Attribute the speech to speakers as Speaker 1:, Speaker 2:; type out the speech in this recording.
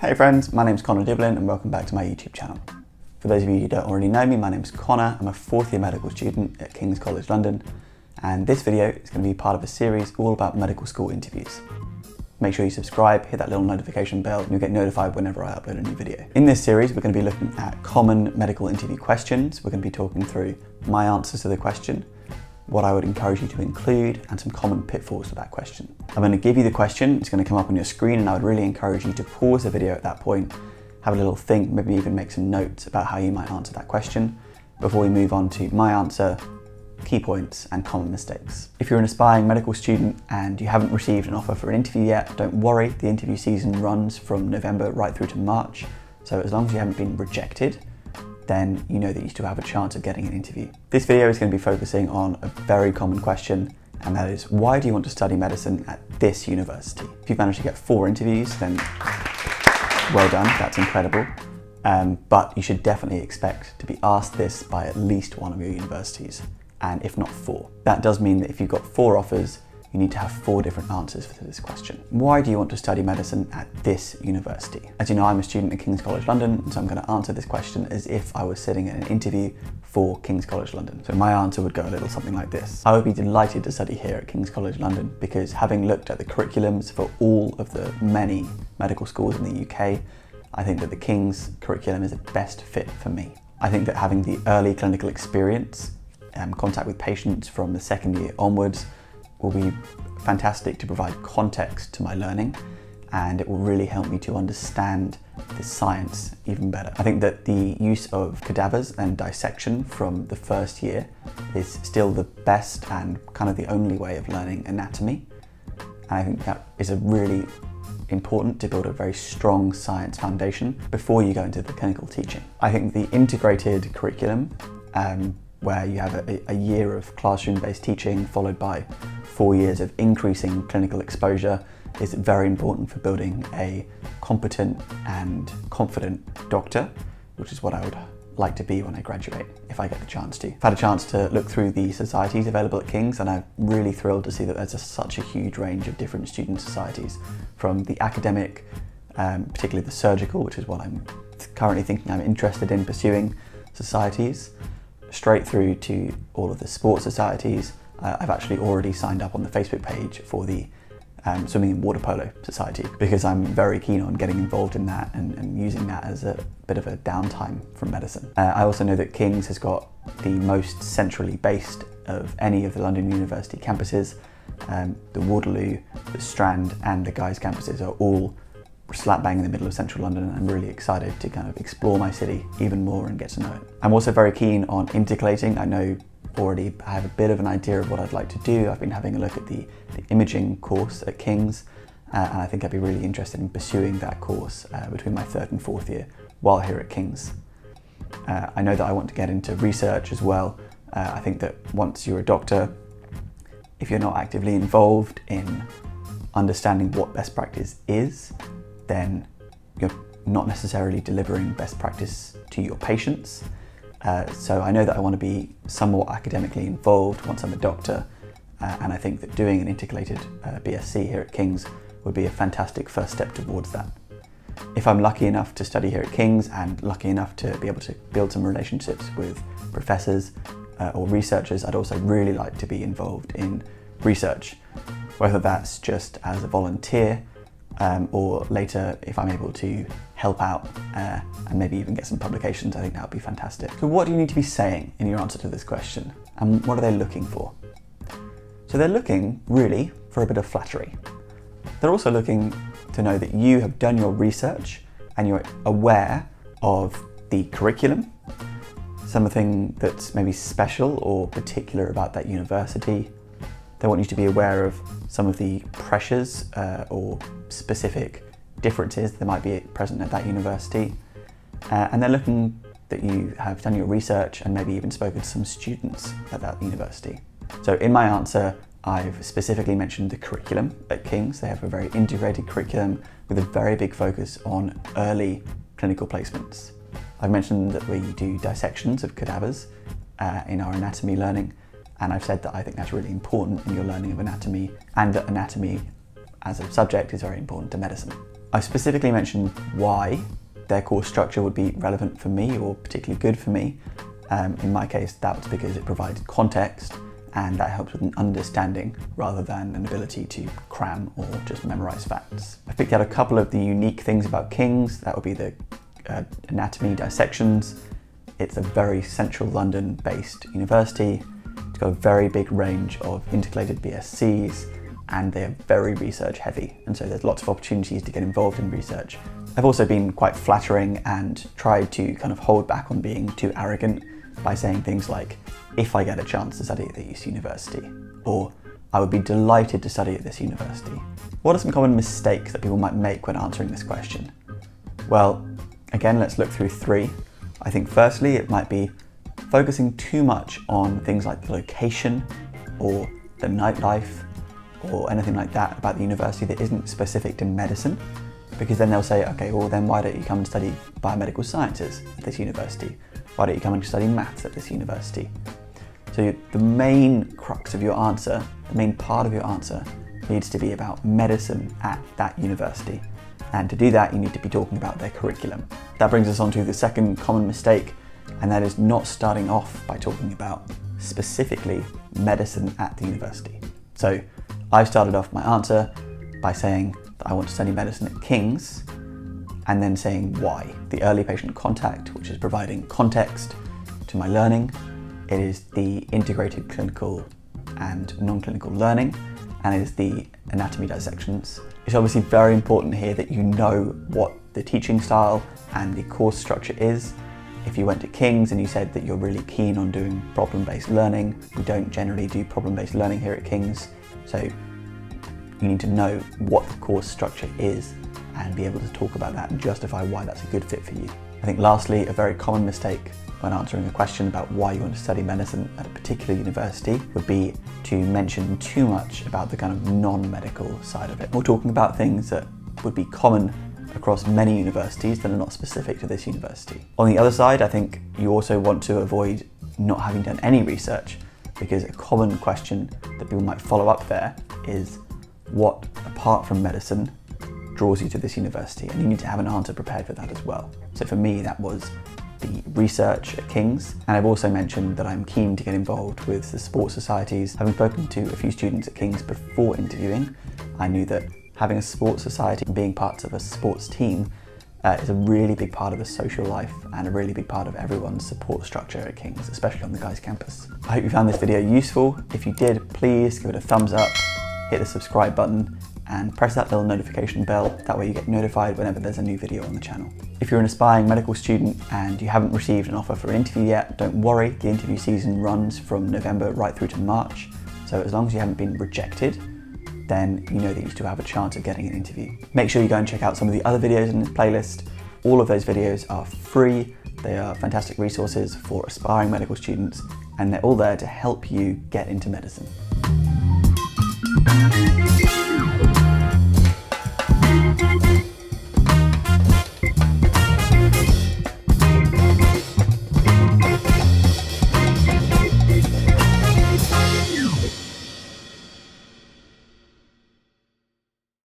Speaker 1: Hey friends, my name's Connor Diblin and welcome back to my YouTube channel. For those of you who don't already know me, my name's Connor. I'm a fourth year medical student at King's College London, and this video is going to be part of a series all about medical school interviews. Make sure you subscribe, hit that little notification bell, and you'll get notified whenever I upload a new video. In this series, we're going to be looking at common medical interview questions. We're going to be talking through my answers to the question, what I would encourage you to include, and some common pitfalls to that question. I'm going to give you the question, it's going to come up on your screen, and I would really encourage you to pause the video at that point, have a little think, maybe even make some notes about how you might answer that question before we move on to my answer, key points, and common mistakes. If you're an aspiring medical student and you haven't received an offer for an interview yet, don't worry, the interview season runs from November right through to March, so as long as you haven't been rejected, then you know that you still have a chance of getting an interview. This video is going to be focusing on a very common question, and that is, why do you want to study medicine at this university? If you've managed to get 4 interviews, then well done, that's incredible. But you should definitely expect to be asked this by at least one of your universities, and if not 4. That does mean that if you've got 4 offers, you need to have 4 different answers for this question. Why do you want to study medicine at this university? As you know, I'm a student at King's College London, so I'm going to answer this question as if I was sitting in an interview for King's College London. So my answer would go a little something like this. I would be delighted to study here at King's College London because having looked at the curriculums for all of the many medical schools in the UK, I think that the King's curriculum is the best fit for me. I think that having the early clinical experience, contact with patients from the second year onwards, will be fantastic to provide context to my learning, and it will really help me to understand the science even better. I think that the use of cadavers and dissection from the first year is still the best and kind of the only way of learning anatomy, and I think that is a really important to build a very strong science foundation before you go into the clinical teaching. I think the integrated curriculum, where you have a year of classroom-based teaching followed by 4 years of increasing clinical exposure, is very important for building a competent and confident doctor, which is what I would like to be when I graduate, if I get the chance to. I've had a chance to look through the societies available at King's, and I'm really thrilled to see that there's such a huge range of different student societies, from the academic, particularly the surgical, which is what I'm currently thinking I'm interested in pursuing, societies, straight through to all of the sports societies. I've actually already signed up on the Facebook page for the Swimming and Water Polo Society because I'm very keen on getting involved in that and using that as a bit of a downtime from medicine. I also know that King's has got the most centrally based of any of the London University campuses. The Waterloo, the Strand and the Guy's campuses are all slap bang in the middle of central London, and I'm really excited to kind of explore my city even more and get to know it. I'm also very keen on intercalating. I know already I have a bit of an idea of what I'd like to do. I've been having a look at the imaging course at King's, and I think I'd be really interested in pursuing that course between my 3rd and 4th year while here at King's. I know that I want to get into research as well. I think that once you're a doctor, if you're not actively involved in understanding what best practice is, then you're not necessarily delivering best practice to your patients. So I know that I want to be somewhat academically involved once I'm a doctor, and I think that doing an intercalated BSc here at King's would be a fantastic first step towards that. If I'm lucky enough to study here at King's and lucky enough to be able to build some relationships with professors or researchers, I'd also really like to be involved in research, whether that's just as a volunteer or later if I'm able to help out and maybe even get some publications. I think that would be fantastic. So what do you need to be saying in your answer to this question, and what are they looking for? So they're looking really for a bit of flattery. They're also looking to know that you have done your research and you're aware of the curriculum, something that's maybe special or particular about that university. They want you to be aware of some of the pressures or specific differences that might be present at that university. And they're looking that you have done your research and maybe even spoken to some students at that university. So in my answer, I've specifically mentioned the curriculum at King's. They have a very integrated curriculum with a very big focus on early clinical placements. I've mentioned that we do dissections of cadavers in our anatomy learning, and I've said that I think that's really important in your learning of anatomy, and that anatomy as a subject is very important to medicine. I specifically mentioned why their course structure would be relevant for me or particularly good for me. In my case, that was because it provides context and that helps with an understanding rather than an ability to cram or just memorize facts. I picked out a couple of the unique things about King's. That would be the anatomy dissections. It's a very central London-based university. It's got a very big range of intercalated BScs, and they're very research heavy, and so there's lots of opportunities to get involved in research. I've also been quite flattering and tried to kind of hold back on being too arrogant by saying things like, if I get a chance to study at this university, or I would be delighted to study at this university. What are some common mistakes that people might make when answering this question? Well, again, let's look through three. I think firstly, it might be focusing too much on things like the location or the nightlife or anything like that about the university that isn't specific to medicine, because then they'll say, okay, well then why don't you come and study biomedical sciences at this university? Why don't you come and study maths at this university? So the main crux of your answer, the main part of your answer needs to be about medicine at that university. And to do that, you need to be talking about their curriculum. That brings us on to the second common mistake, and that is not starting off by talking about specifically medicine at the university. So I started off my answer by saying that I want to study medicine at King's, and then saying why. The early patient contact, which is providing context to my learning. It is the integrated clinical and non-clinical learning, and it is the anatomy dissections. It's obviously very important here that you know what the teaching style and the course structure is. If you went to King's and you said that you're really keen on doing problem-based learning, we don't generally do problem-based learning here at King's, so you need to know what the course structure is and be able to talk about that and justify why that's a good fit for you. I think lastly, a very common mistake when answering a question about why you want to study medicine at a particular university would be to mention too much about the kind of non-medical side of it. We're talking about things that would be common across many universities that are not specific to this university. On the other side, I think you also want to avoid not having done any research, because a common question that people might follow up there is what, apart from medicine, draws you to this university, and you need to have an answer prepared for that as well. So for me, that was the research at King's, and I've also mentioned that I'm keen to get involved with the sports societies. Having spoken to a few students at King's before interviewing, I knew that having a sports society and being part of a sports team is a really big part of the social life and a really big part of everyone's support structure at King's, especially on the guys campus. I hope you found this video useful. If you did, please give it a thumbs up, hit the subscribe button, and press that little notification bell. That way you get notified whenever there's a new video on the channel. If you're an aspiring medical student and you haven't received an offer for an interview yet, don't worry, the interview season runs from November right through to March. So as long as you haven't been rejected, then you know that you still have a chance of getting an interview. Make sure you go and check out some of the other videos in this playlist. All of those videos are free. They are fantastic resources for aspiring medical students, and they're all there to help you get into medicine.